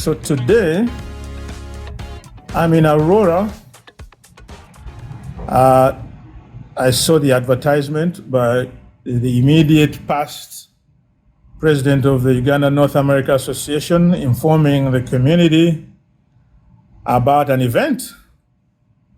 So today, I'm in Aurora. I saw the advertisement by the immediate past president of the Uganda North America Association informing the community about an event.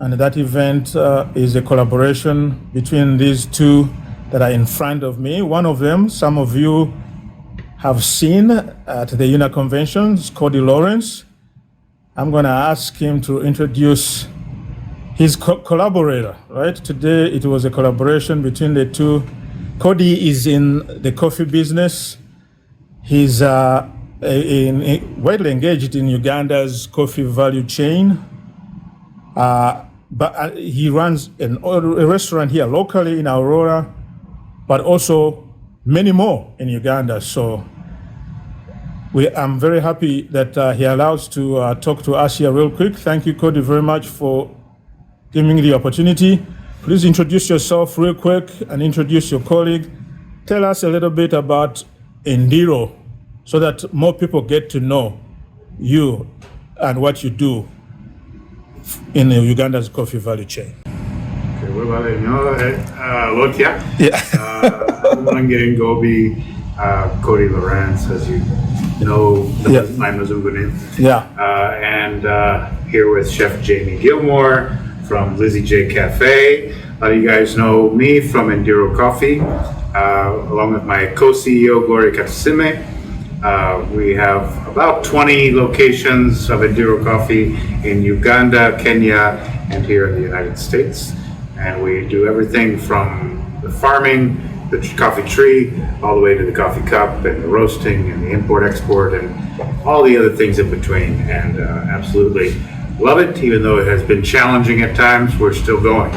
And that event is a collaboration between these two that are in front of me. One of them, some of you have seen at the UNA convention, is Cody Lawrence. I'm going to ask him to introduce his collaborator, right? Today it was a collaboration between the two. Cody is in the coffee business. He's widely engaged in Uganda's coffee value chain. But he runs a restaurant here locally in Aurora, but also many more in Uganda. So I'm very happy that he allows to talk to us here real quick. Thank you, Cody, very much for giving me the opportunity. Please introduce yourself real quick and introduce your colleague. Tell us a little bit about Endiro so that more people get to know you and what you do in Uganda's coffee value chain. Okay, well, Lotia. Yeah. Mwange Ngobi, Cody Lawrence, as you know, my Mzungunin. Yeah. And here with Chef Jamie Gilmore from Lizzie J Cafe. A lot of you guys know me from Endiro Coffee, along with my co-CEO, Gloria Katsime. We have about 20 locations of Endiro Coffee in Uganda, Kenya, and here in the United States. And we do everything from the farming, the coffee tree, all the way to the coffee cup and the roasting and the import-export and all the other things in between. And absolutely love it, even though it has been challenging at times. We're still going,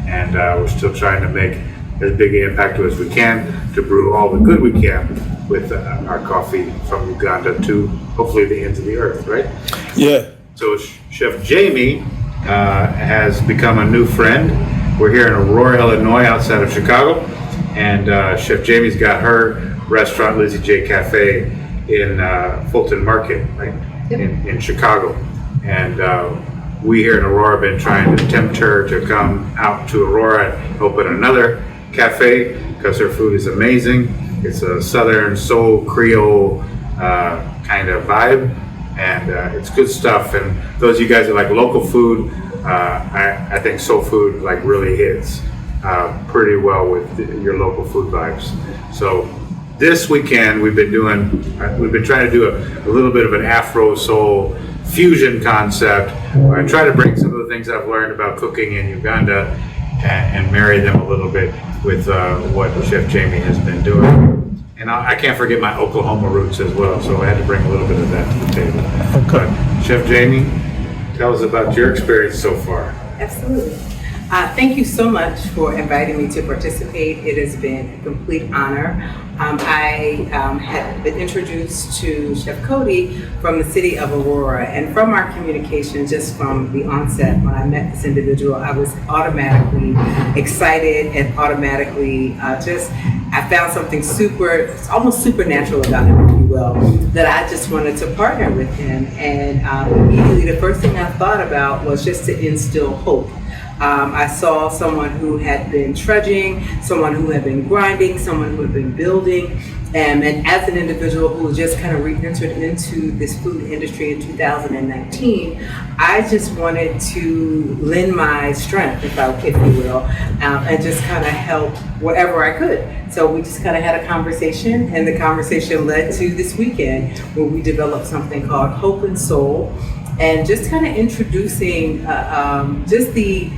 and we're still trying to make as big an impact as we can to brew all the good we can with our coffee from Uganda to hopefully the ends of the earth, right? Yeah. So Chef Jamie has become a new friend. We're here in Aurora, Illinois, outside of Chicago, and Chef Jamie's got her restaurant, Lizzie J Cafe, in Fulton Market, right? Yep. In Chicago. And we here in Aurora have been trying to tempt her to come out to Aurora and open another cafe because her food is amazing. It's a Southern Soul Creole kind of vibe, and it's good stuff. And those of you guys that like local food, I think soul food like really hits pretty well with your local food vibes. So this weekend we've been trying to do a little bit of an Afro-Soul fusion concept where I try to bring some of the things I've learned about cooking in Uganda and marry them a little bit with what Chef Jamie has been doing. And I can't forget my Oklahoma roots as well, so I had to bring a little bit of that to the table. Okay. But Chef Jamie, tell us about your experience so far. Absolutely. Thank you so much for inviting me to participate. It has been a complete honor. I had been introduced to Chef Cody from the city of Aurora, and from our communication just from the onset when I met this individual, I was automatically excited and automatically I found something almost supernatural about him, if you will, that I just wanted to partner with him. And immediately the first thing I thought about was just to instill hope. I saw someone who had been trudging, someone who had been grinding, someone who had been building, and as an individual who just kind of re-entered into this food industry in 2019, I just wanted to lend my strength, if you will, and just kind of help wherever I could. So we just kind of had a conversation, and the conversation led to this weekend where we developed something called Hope and Soul, and just kind of introducing just the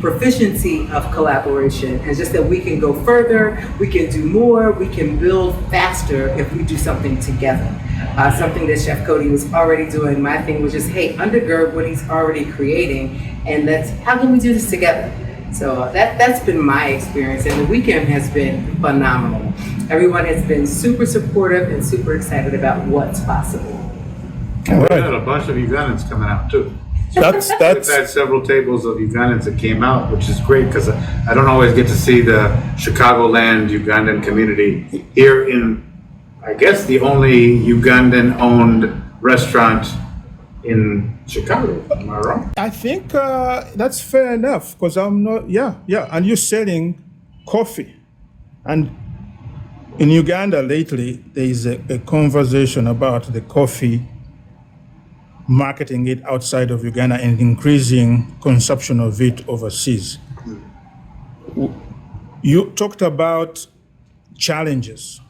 proficiency of collaboration, and just that we can go further, we can do more, we can build faster if we do something together. Something that Chef Cody was already doing. My thing was just, hey, undergird what he's already creating, and how can we do this together? So that's been my experience, and the weekend has been phenomenal. Everyone has been super supportive and super excited about what's possible. All right. We had a bunch of Ugandans coming out too. That's We've had several tables of Ugandans that came out, which is great because I don't always get to see the Chicagoland Ugandan community here in, I guess, the only Ugandan-owned restaurant in Chicago. Am I wrong? I think that's fair enough because I'm not, yeah. And you're selling coffee. And in Uganda lately, there is a conversation about the coffee, marketing it outside of Uganda and increasing consumption of it overseas. You talked about challenges.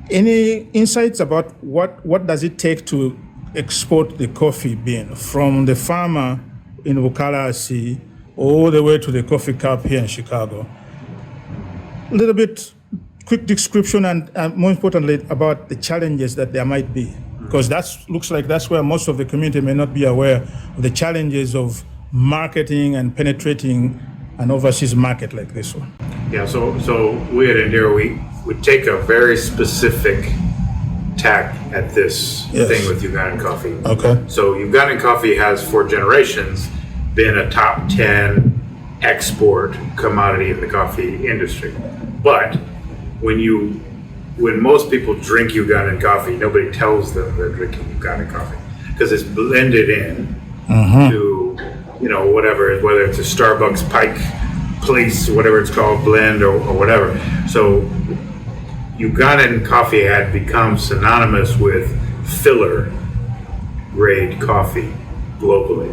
Any insights about what does it take to export the coffee bean from the farmer in Bukalasi all the way to the coffee cup here in Chicago? A little bit quick description and more importantly about the challenges that there might be, because looks like that's where most of the community may not be aware of the challenges of marketing and penetrating an overseas market like this one. Yeah, so we at Endiro, we take a very specific tack at this thing with Ugandan coffee. Okay. So Ugandan coffee has for generations been a top 10 export commodity in the coffee industry. But when most people drink Ugandan coffee, nobody tells them they're drinking Ugandan coffee because it's blended in to, whatever, whether it's a Starbucks Pike Place, whatever it's called, blend or whatever. So Ugandan coffee had become synonymous with filler grade coffee globally.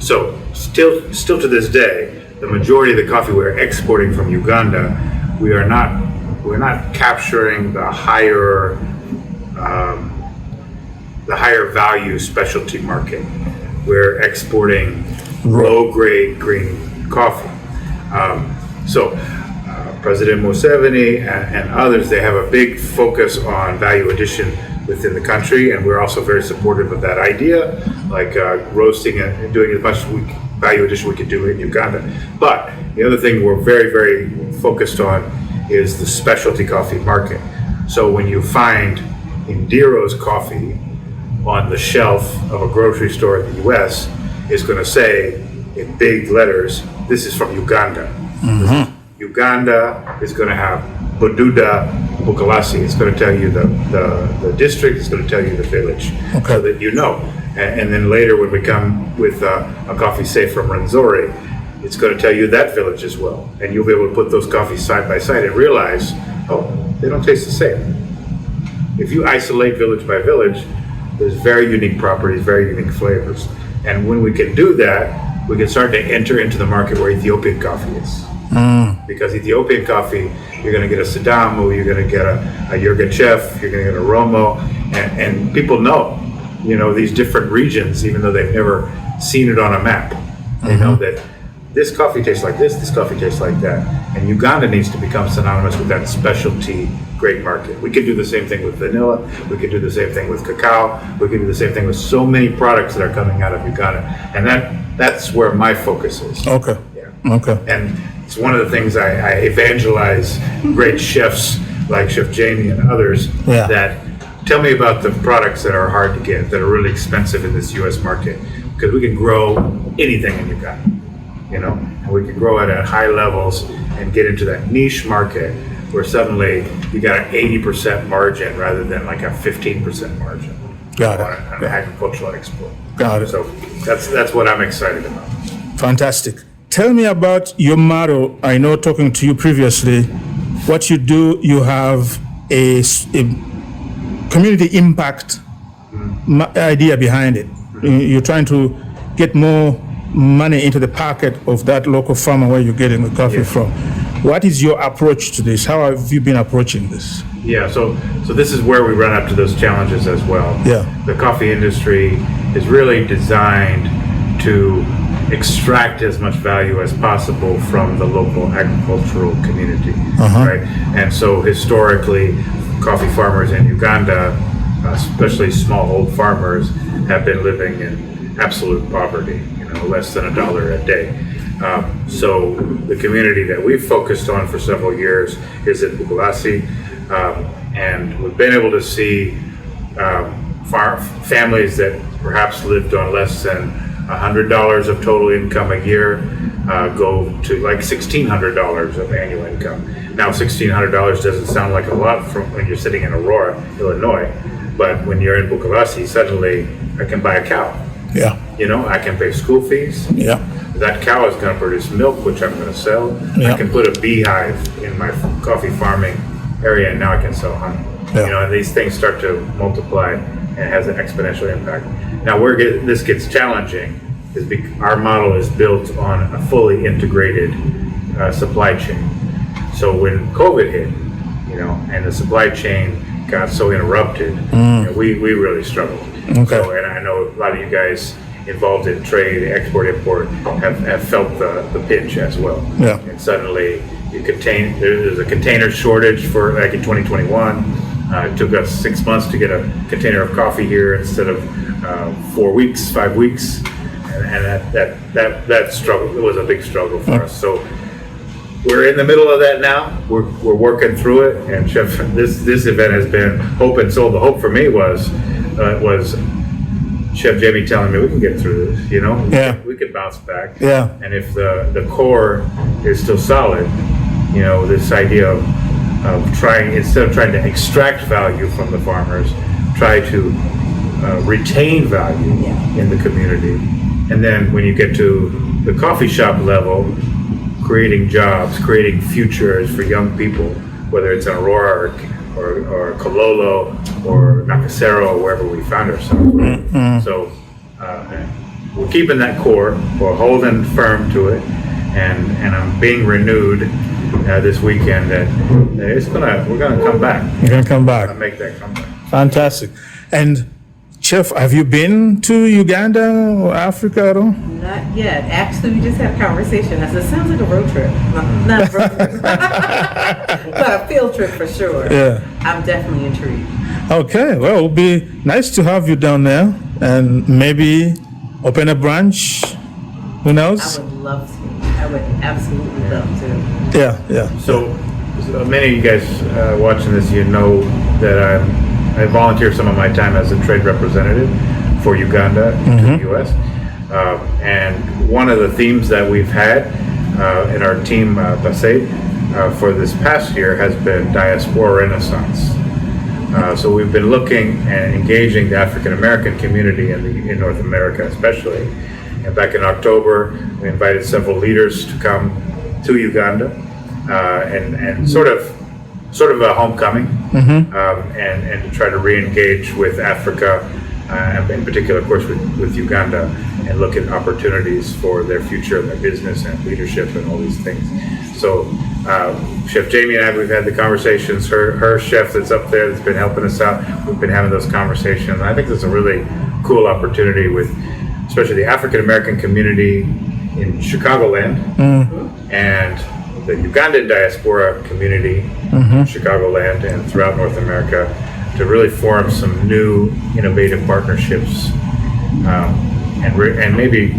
So still to this day, the majority of the coffee we're exporting from Uganda, we're not capturing the higher value specialty market. We're exporting low grade green coffee. President Museveni and others, they have a big focus on value addition within the country, and we're also very supportive of that idea, like roasting and doing as much value addition we can do in Uganda. But the other thing we're very, very focused on is the specialty coffee market. So when you find Endiro's coffee on the shelf of a grocery store in the US, it's going to say in big letters, this is from Uganda. Uganda is going to have Bududa Bukalasi. It's going to tell you the district, it's going to tell you the village, so that you know. And then later when we come with a coffee, say from Rwenzori, it's going to tell you that village as well. And you'll be able to put those coffees side by side and realize, they don't taste the same. If you isolate village by village, there's very unique properties, very unique flavors. And when we can do that, we can start to enter into the market where Ethiopian coffee is. Because Ethiopian coffee, you're going to get a Sidamu, you're going to get a Yirgacheffe, you're going to get a Romo, and people know, these different regions, even though they've never seen it on a map. They know that this coffee tastes like this coffee tastes like that. And Uganda needs to become synonymous with that specialty great market. We could do the same thing with vanilla, we could do the same thing with cacao, we could do the same thing with so many products that are coming out of Uganda. And that's where my focus is. Okay. Yeah. Okay. And it's one of the things I evangelize great chefs like Chef Jamie and others that tell me about the products that are hard to get, that are really expensive in this U.S. market, because we can grow anything in Uganda, and we can grow it at high levels and get into that niche market where suddenly you got an 80% margin rather than like a 15% margin on an agricultural export. Got it. So that's what I'm excited about. Fantastic. Tell me about your motto. I know talking to you previously, what you do, you have a community impact idea behind it. You're trying to get more money into the pocket of that local farmer where you're getting the coffee from. What is your approach to this? How have you been approaching this? Yeah, so this is where we run up to those challenges as well. Yeah. The coffee industry is really designed to extract as much value as possible from the local agricultural community, right? And so historically, coffee farmers in Uganda, especially smallhold farmers, have been living in absolute poverty, less than $1 a day. So the community that we've focused on for several years is in Bukalasi, and we've been able to see families that perhaps lived on less than $100 of total income a year go to like $1,600 of annual income. Now, $1,600 doesn't sound like a lot from when you're sitting in Aurora, Illinois, But when you're in Bukawasi, suddenly I can buy a cow. Yeah. You know, I can pay school fees. Yeah. That cow is going to produce milk, which I'm going to sell. Yeah. I can put a beehive in my coffee farming area, and now I can sell honey. Yeah. You know, and these things start to multiply, and it has an exponential impact. Now, this gets challenging is our model is built on a fully integrated supply chain. So when COVID hit, you know, and the supply chain got so interrupted, you know, we really struggled. Okay. So, and I know a lot of you guys involved in trade, export, import, have felt the pinch as well. Yeah. And suddenly, there's a container shortage for like in 2021. It took us 6 months to get a container of coffee here instead of 4 weeks, 5 weeks, and that struggle, it was a big struggle for us. So we're in the middle of that now. We're working through it, and Chef, this event has been hope and soul. The hope for me was Chef Jamie telling me we can get through this. You know, we could bounce back. Yeah. And if the core is still solid, you know, this idea of instead of trying to extract value from the farmers, try to retain value in the community. And then when you get to the coffee shop level, creating jobs, creating futures for young people, whether it's in Aurora or Kololo or Nakasero or wherever we found ourselves. Right? So we're keeping that core, we're holding firm to it, and I'm being renewed this weekend that we're gonna come back. You're gonna come back. Make that comeback. Fantastic. And Chef, have you been to Uganda or Africa at all? Not yet. Actually, we just had a conversation. I said, sounds like a road trip. Not a road trip, but a field trip for sure. Yeah. I'm definitely intrigued. Okay, well, it'll be nice to have you down there and maybe open a branch. Who knows? I would love to. I would absolutely love to. Yeah. So many of you guys watching this, you know that I volunteer some of my time as a trade representative for Uganda to the U.S. And one of the themes that we've had in our team, Pasay, for this past year has been diaspora renaissance. So we've been looking and engaging the African American community in North America, especially. And back in October, we invited several leaders to come to Uganda and sort of a homecoming, and to try to re-engage with Africa, and in particular, of course, with Uganda, and look at opportunities for their future and their business and leadership and all these things. So Chef Jamie and I, we've had the conversations. Her chef that's up there that's been helping us out, we've been having those conversations. I think there's a really cool opportunity with especially the African American community in Chicagoland and the Ugandan diaspora community in Chicagoland and throughout North America to really form some new innovative partnerships and maybe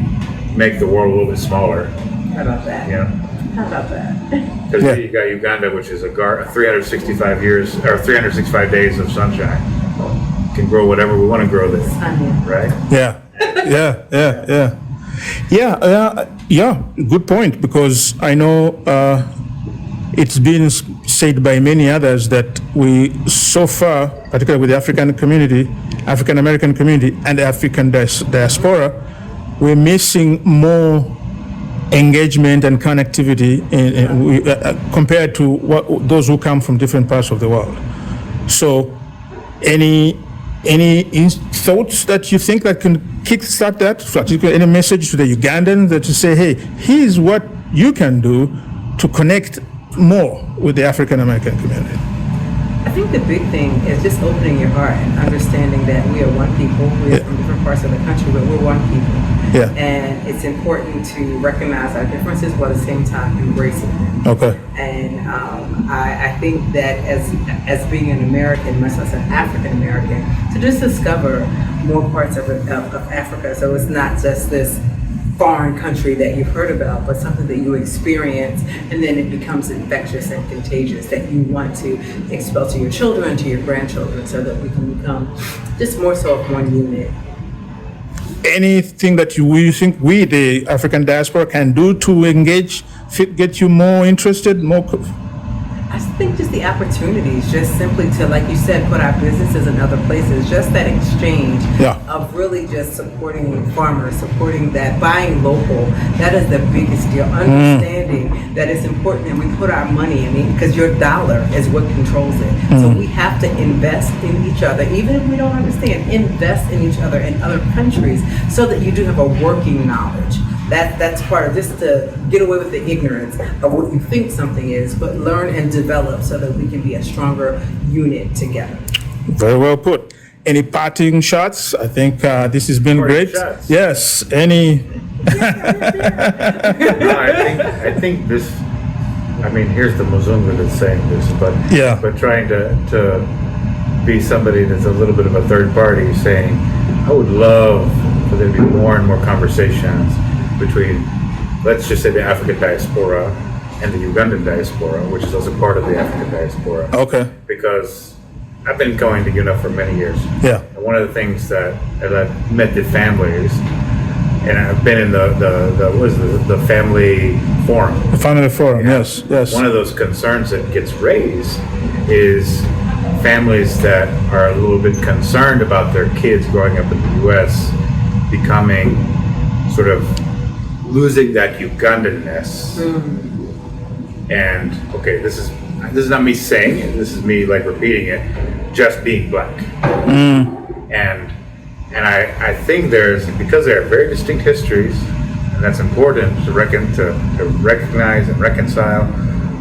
make the world a little bit smaller. How about that? Yeah. How about that? Because you got Uganda, which is a 365 days of sunshine. Can grow whatever we want to grow there, right? Yeah. Good point, because I know it's been said by many others that we so far, particularly with the African community, African American community, and the African diaspora, we're missing more engagement and connectivity compared to those who come from different parts of the world. So, any thoughts that you think that can kickstart that? Particularly, any message to the Ugandans that you say, hey, here's what you can do to connect more with the African American community? I think the big thing is just opening your heart and understanding that we are one people. We're from different parts of the country, but we're one people. Yeah. And it's important to recognize our differences, but at the same time embracing them. Okay. And I think that as being an American, much less an African American, to just discover more parts of Africa. So it's not just this foreign country that you've heard about, but something that you experience, and then it becomes infectious and contagious that you want to expel to your children, to your grandchildren, so that we can become just more so of one unit. Anything that you think we, the African diaspora, can do to engage, get you more interested, more? I think just the opportunities, just simply to, like you said, put our businesses in other places, just that exchange of really just supporting farmers, supporting that, buying local, that is the biggest deal. Understanding that it's important that we put our money in, because your dollar is what controls it. So we have to invest in each other, even if we don't understand, invest in each other in other countries so that you do have a working knowledge. That's part of just to get away with the ignorance of what you think something is, but learn and develop so that we can be a stronger unit together. Very well put. Any parting shots? I think this has been great. Shots. Yes. Any? No, I think this. I mean, here's the Muzungu that's saying this, but trying to be somebody that's a little bit of a third party, saying, I would love for there to be more and more conversations between, let's just say, the African diaspora and the Ugandan diaspora, which is also part of the African diaspora. Okay. Because I've been going to UNA for many years. Yeah. And one of the things that, as I've met the families, and I've been in the family forum. The family forum, yes. One of those concerns that gets raised is families that are a little bit concerned about their kids growing up in the U.S. becoming sort of losing that Ugandanness. And okay, this is not me saying it, this is me like repeating it, just being black. And I think because there are very distinct histories, and that's important to recognize and reconcile,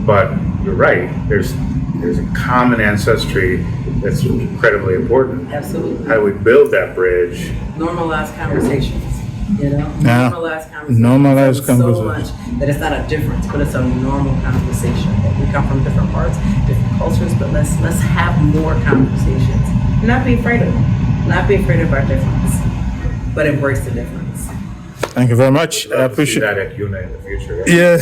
but you're right, there's a common ancestry that's incredibly important. Absolutely. How do we build that bridge? Normalize conversations. Yeah. Normalize conversations. Normalize So conversations. much that it's not a difference, but it's a normal conversation. That we come from different parts, different cultures, but let's have more conversations. Not be afraid of them. Not be afraid of our difference, but embrace the difference. Thank you very much. I See appreciate that at UNA in the future. Right? Yeah.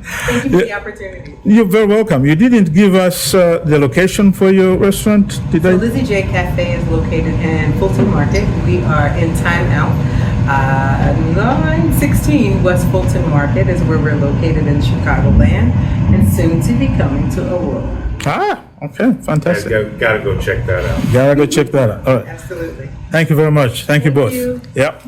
Thank you for the opportunity. You're very welcome. You didn't give us the location for your restaurant, did So I? Lizzie J Cafe is located in Fulton Market. We are in Time Out. 916 West Fulton Market is where we're located in Chicagoland, and soon to be coming to Aurora. Okay, fantastic. Gotta go check that out. Gotta go check that out. All right. Absolutely. Thank you very much. Thank you both. you. Yep.